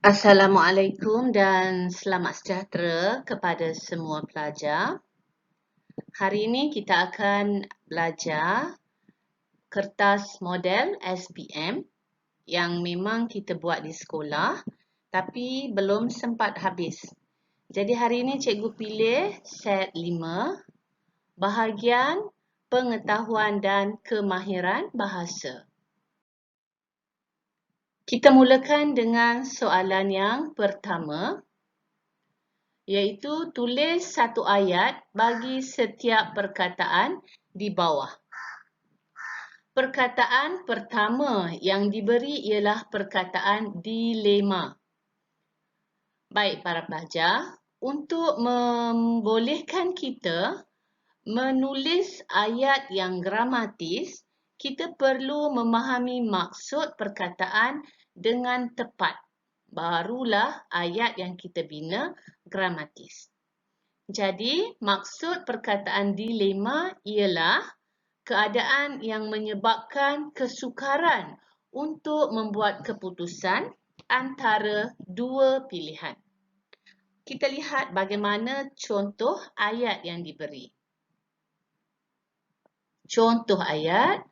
Assalamualaikum dan selamat sejahtera kepada semua pelajar. Hari ini kita akan belajar kertas model SPM yang memang kita buat di sekolah tapi belum sempat habis. Jadi hari ini cikgu pilih set 5, bahagian pengetahuan dan kemahiran bahasa. Kita mulakan dengan soalan yang pertama, iaitu tulis satu ayat bagi setiap perkataan di bawah. Perkataan pertama yang diberi ialah perkataan dilema. Baik para pelajar, untuk membolehkan kita menulis ayat yang gramatis, kita perlu memahami maksud perkataan dengan tepat. Barulah ayat yang kita bina gramatis. Jadi, maksud perkataan dilema ialah keadaan yang menyebabkan kesukaran untuk membuat keputusan antara dua pilihan. Kita lihat bagaimana contoh ayat yang diberi. Contoh ayat,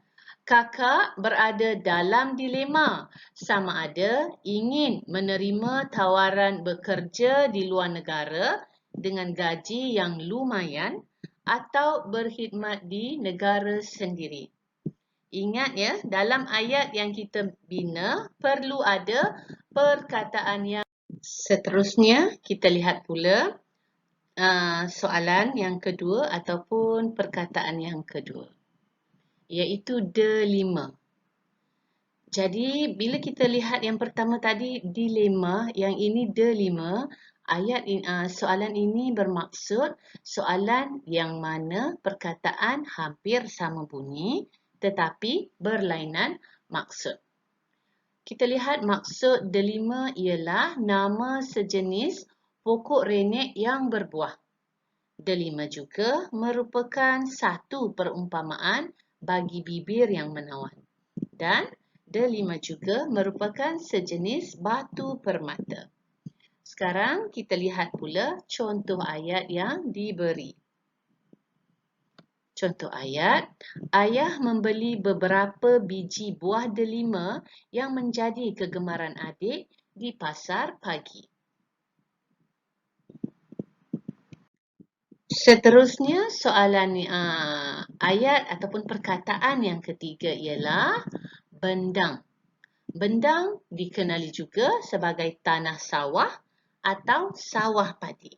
kakak berada dalam dilema sama ada ingin menerima tawaran bekerja di luar negara dengan gaji yang lumayan atau berkhidmat di negara sendiri. Ingat ya, dalam ayat yang kita bina perlu ada perkataan yang seterusnya. Kita lihat pula soalan yang kedua ataupun perkataan yang kedua, iaitu dilema. Jadi, bila kita lihat yang pertama tadi dilema, yang ini dilema, soalan ini bermaksud soalan yang mana perkataan hampir sama bunyi tetapi berlainan maksud. Kita lihat maksud dilema ialah nama sejenis pokok renek yang berbuah. Delima juga merupakan satu perumpamaan bagi bibir yang menawan. Dan delima juga merupakan sejenis batu permata. Sekarang kita lihat pula contoh ayat yang diberi. Contoh ayat, ayah membeli beberapa biji buah delima yang menjadi kegemaran adik di pasar pagi. Seterusnya, soalan ayat ataupun perkataan yang ketiga ialah bendang. Bendang dikenali juga sebagai tanah sawah atau sawah padi.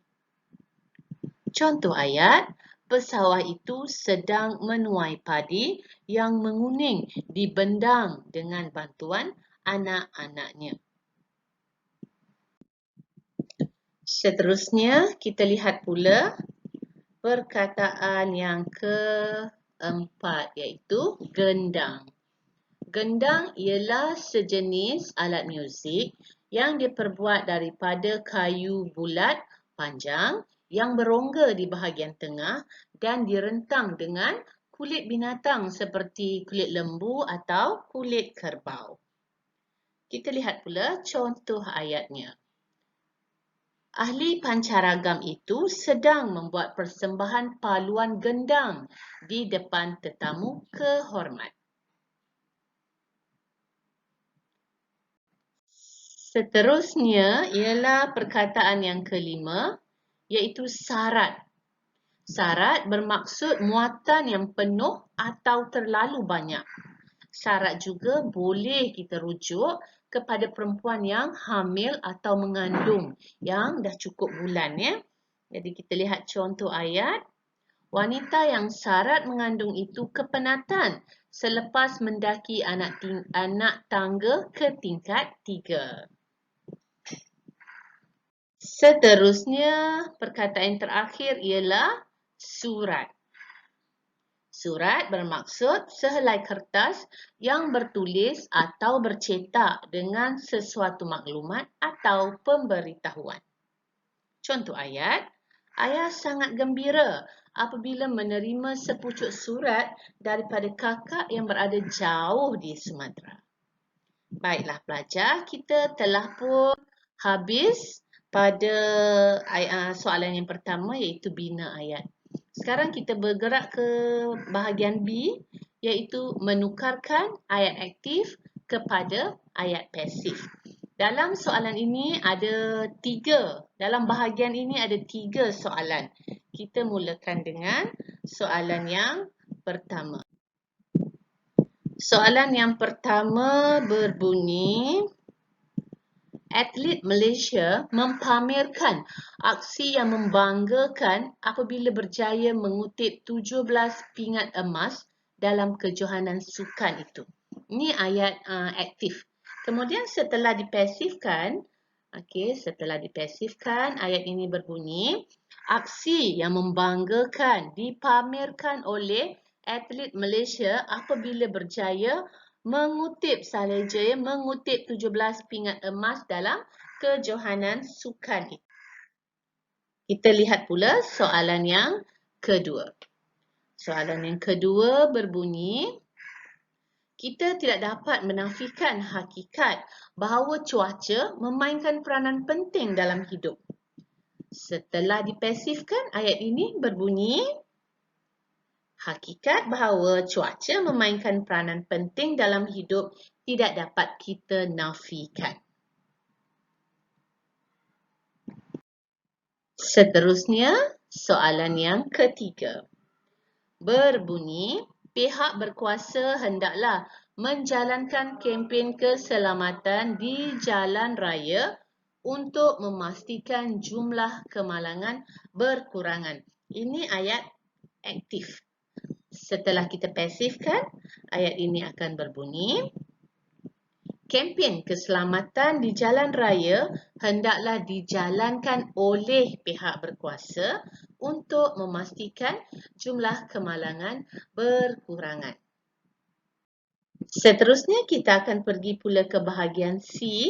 Contoh ayat, pesawah itu sedang menuai padi yang menguning di bendang dengan bantuan anak-anaknya. Seterusnya, kita lihat pula perkataan yang keempat, iaitu gendang. Gendang ialah sejenis alat muzik yang diperbuat daripada kayu bulat panjang yang berongga di bahagian tengah dan direntang dengan kulit binatang seperti kulit lembu atau kulit kerbau. Kita lihat pula contoh ayatnya. Ahli pancaragam itu sedang membuat persembahan paluan gendang di depan tetamu kehormat. Seterusnya ialah perkataan yang kelima, iaitu syarat. Syarat bermaksud muatan yang penuh atau terlalu banyak. Syarat juga boleh kita rujuk kepada perempuan yang hamil atau mengandung yang dah cukup bulan ya. Jadi kita lihat contoh ayat. Wanita yang syarat mengandung itu kepenatan selepas mendaki anak tangga ke tingkat 3. Seterusnya, perkataan yang terakhir ialah surat. Surat bermaksud sehelai kertas yang bertulis atau bercetak dengan sesuatu maklumat atau pemberitahuan. Contoh ayat, ayah sangat gembira apabila menerima sepucuk surat daripada kakak yang berada jauh di Sumatera. Baiklah pelajar, kita telah pun habis pada soalan yang pertama iaitu bina ayat. Sekarang kita bergerak ke bahagian B iaitu menukarkan ayat aktif kepada ayat pasif. Dalam soalan ini ada dalam bahagian ini ada 3 soalan. Kita mulakan dengan soalan yang pertama. Soalan yang pertama berbunyi, atlet Malaysia mempamerkan aksi yang membanggakan apabila berjaya mengutip 17 pingat emas dalam kejohanan sukan itu. Ini ayat aktif. Kemudian setelah dipasifkan, ayat ini berbunyi, aksi yang membanggakan dipamerkan oleh atlet Malaysia apabila berjaya mengutip 17 pingat emas dalam kejohanan sukan itu. Kita lihat pula soalan yang kedua. Soalan yang kedua berbunyi, kita tidak dapat menafikan hakikat bahawa cuaca memainkan peranan penting dalam hidup. Setelah dipasifkan, ayat ini berbunyi, hakikat bahawa cuaca memainkan peranan penting dalam hidup tidak dapat kita nafikan. Seterusnya, soalan yang ketiga. Berbunyi, pihak berkuasa hendaklah menjalankan kempen keselamatan di jalan raya untuk memastikan jumlah kemalangan berkurangan. Ini ayat aktif. Setelah kita pasifkan, ayat ini akan berbunyi, kempen keselamatan di jalan raya hendaklah dijalankan oleh pihak berkuasa untuk memastikan jumlah kemalangan berkurangan. Seterusnya kita akan pergi pula ke bahagian C.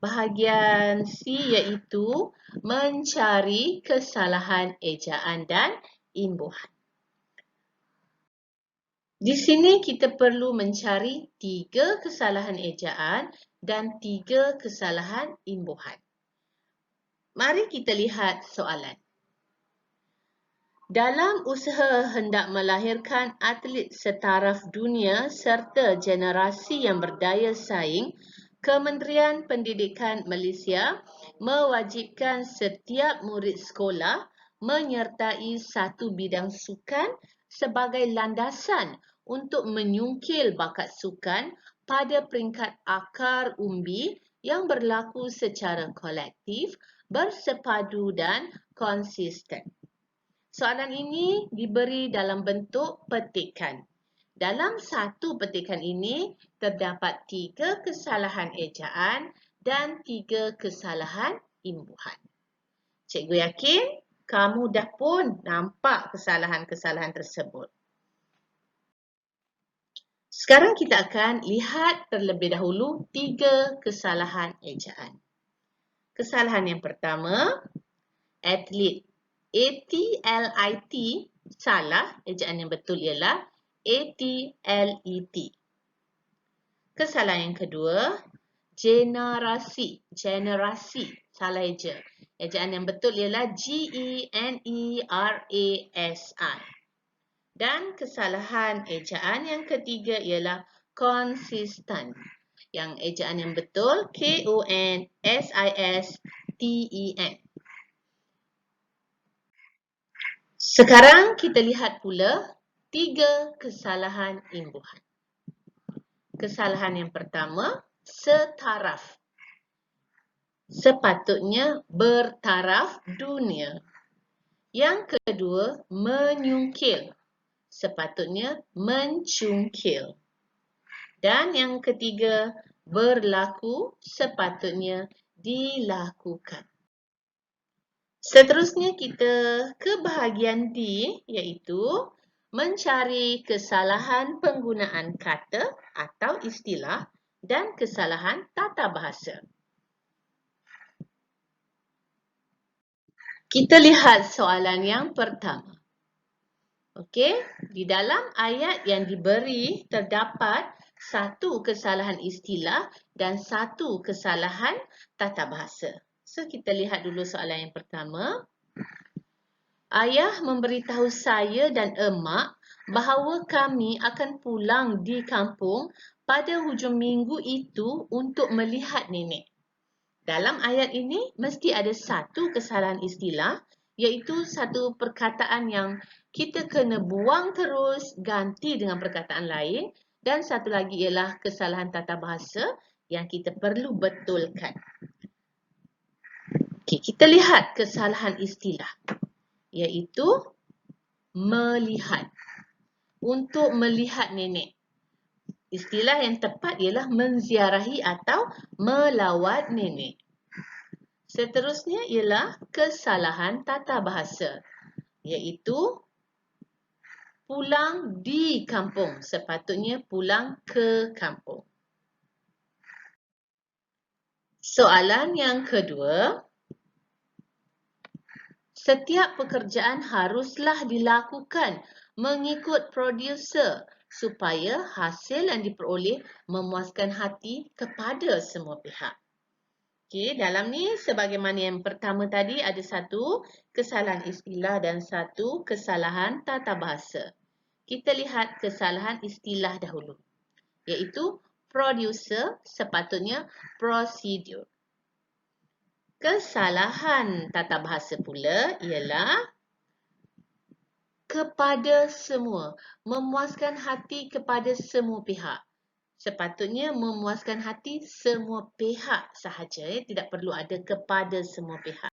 Bahagian C iaitu mencari kesalahan ejaan dan imbuhan. Di sini kita perlu mencari 3 kesalahan ejaan dan 3 kesalahan imbuhan. Mari kita lihat soalan. Dalam usaha hendak melahirkan atlet setaraf dunia serta generasi yang berdaya saing, Kementerian Pendidikan Malaysia mewajibkan setiap murid sekolah menyertai satu bidang sukan sebagai landasan untuk menyungkil bakat sukan pada peringkat akar umbi yang berlaku secara kolektif, bersepadu dan konsisten. Soalan ini diberi dalam bentuk petikan. Dalam satu petikan ini terdapat 3 kesalahan ejaan dan 3 kesalahan imbuhan. Cikgu yakin kamu dah pun nampak kesalahan-kesalahan tersebut. Sekarang kita akan lihat terlebih dahulu 3 kesalahan ejaan. Kesalahan yang pertama, atlet. A-T-L-I-T, salah, ejaan yang betul ialah A-T-L-E-T. Kesalahan yang kedua, generasi, salah eja. Ejaan yang betul ialah G-E-N-E-R-A-S-I. Dan kesalahan ejaan yang ketiga ialah konsisten. Yang ejaan yang betul K-O-N-S-I-S-T-E-N. Sekarang kita lihat pula 3 kesalahan imbuhan. Kesalahan yang pertama, setaraf. Sepatutnya bertaraf dunia. Yang kedua, menyungkil. Sepatutnya mencungkil. Dan yang ketiga, berlaku. Sepatutnya dilakukan. Seterusnya kita ke bahagian D iaitu mencari kesalahan penggunaan kata atau istilah dan kesalahan tata bahasa. Kita lihat soalan yang pertama. Okey, di dalam ayat yang diberi terdapat satu kesalahan istilah dan satu kesalahan tata bahasa. So, kita lihat dulu soalan yang pertama. Ayah memberitahu saya dan emak bahawa kami akan pulang di kampung pada hujung minggu itu untuk melihat nenek. Dalam ayat ini mesti ada satu kesalahan istilah, iaitu satu perkataan yang kita kena buang terus, ganti dengan perkataan lain, dan satu lagi ialah kesalahan tata bahasa yang kita perlu betulkan. Okey, kita lihat kesalahan istilah, iaitu melihat. Untuk melihat nenek. Istilah yang tepat ialah menziarahi atau melawat nenek. Seterusnya ialah kesalahan tata bahasa, iaitu pulang di kampung. Sepatutnya pulang ke kampung. Soalan yang kedua. Setiap pekerjaan haruslah dilakukan mengikut produser supaya hasil yang diperoleh memuaskan hati kepada semua pihak. Okey, dalam ni sebagaimana yang pertama tadi ada satu kesalahan istilah dan satu kesalahan tata bahasa. Kita lihat kesalahan istilah dahulu, iaitu producer sepatutnya prosedur. Kesalahan tata bahasa pula ialah kepada semua, memuaskan hati kepada semua pihak. Sepatutnya memuaskan hati semua pihak sahaja, tidak perlu ada kepada semua pihak.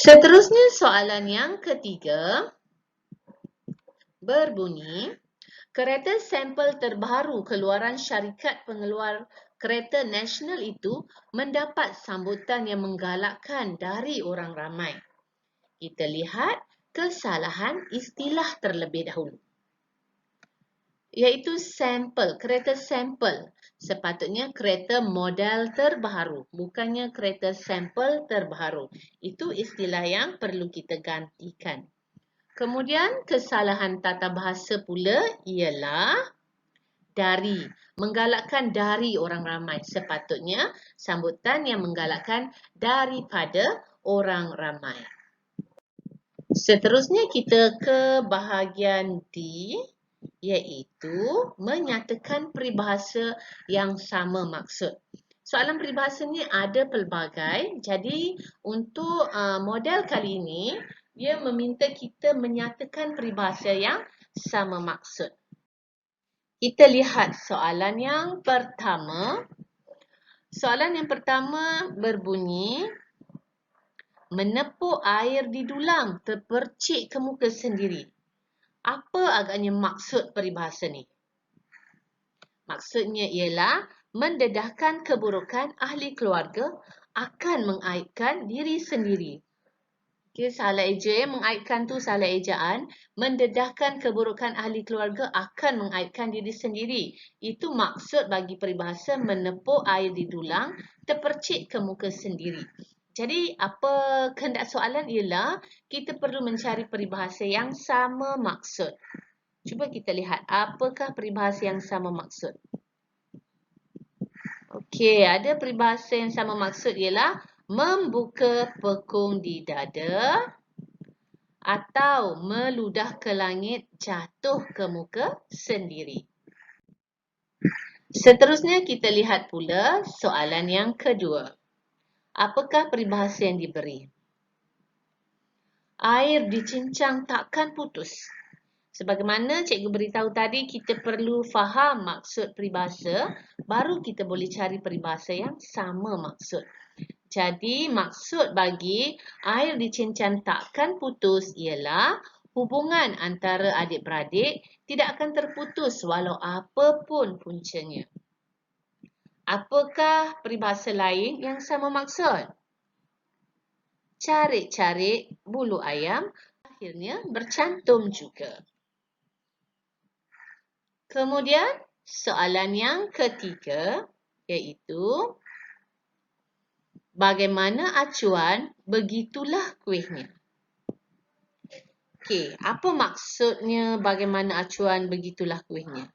Seterusnya soalan yang ketiga berbunyi, kereta sampel terbaru keluaran syarikat pengeluar kereta nasional itu mendapat sambutan yang menggalakkan dari orang ramai. Kita lihat kesalahan istilah terlebih dahulu, iaitu sampel, kereta sampel. Sepatutnya kereta model terbaru, bukannya kereta sampel terbaru. Itu istilah yang perlu kita gantikan. Kemudian kesalahan tata bahasa pula ialah dari, menggalakkan dari orang ramai. Sepatutnya sambutan yang menggalakkan daripada orang ramai. Seterusnya kita ke bahagian D, iaitu menyatakan peribahasa yang sama maksud. Soalan peribahasa ni ada pelbagai. Jadi untuk model kali ini, dia meminta kita menyatakan peribahasa yang sama maksud. Kita lihat soalan yang pertama. Soalan yang pertama berbunyi, menepuk air di dulang terpercik ke muka sendiri. Apa agaknya maksud peribahasa ni? Maksudnya ialah mendedahkan keburukan ahli keluarga akan mengaibkan diri sendiri. Okay, salah eja, mengaibkan tu salah ejaan. Mendedahkan keburukan ahli keluarga akan mengaibkan diri sendiri. Itu maksud bagi peribahasa menepuk air di dulang terpercik ke muka sendiri. Jadi apa kehendak soalan ialah kita perlu mencari peribahasa yang sama maksud. Cuba kita lihat apakah peribahasa yang sama maksud. Okey, ada peribahasa yang sama maksud ialah membuka pekung di dada atau meludah ke langit jatuh ke muka sendiri. Seterusnya kita lihat pula soalan yang kedua. Apakah peribahasa yang diberi? Air dicincang takkan putus. Sebagaimana cikgu beritahu tadi, kita perlu faham maksud peribahasa, baru kita boleh cari peribahasa yang sama maksud. Jadi, maksud bagi air dicincang takkan putus ialah hubungan antara adik-beradik tidak akan terputus walau apapun puncanya. Apakah peribahasa lain yang sama maksud? Carik-carik bulu ayam, akhirnya bercantum juga. Kemudian, soalan yang ketiga iaitu bagaimana acuan, begitulah kuihnya. Okey, apa maksudnya bagaimana acuan, begitulah kuihnya?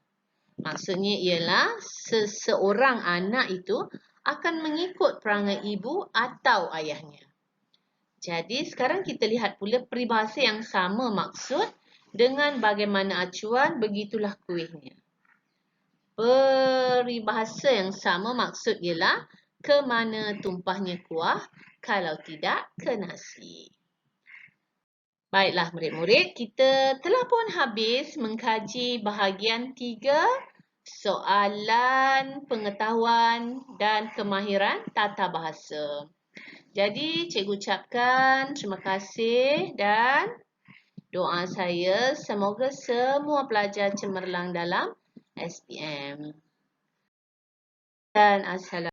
Maksudnya ialah seseorang anak itu akan mengikut perangai ibu atau ayahnya. Jadi sekarang kita lihat pula peribahasa yang sama maksud dengan bagaimana acuan begitulah kuihnya. Peribahasa yang sama maksud ialah ke mana tumpahnya kuah, kalau tidak ke nasi. Baiklah murid-murid, kita telah pun habis mengkaji bahagian 3 soalan pengetahuan dan kemahiran tata bahasa. Jadi cikgu ucapkan terima kasih dan doa saya semoga semua pelajar cemerlang dalam SPM. Dan assalamualaikum.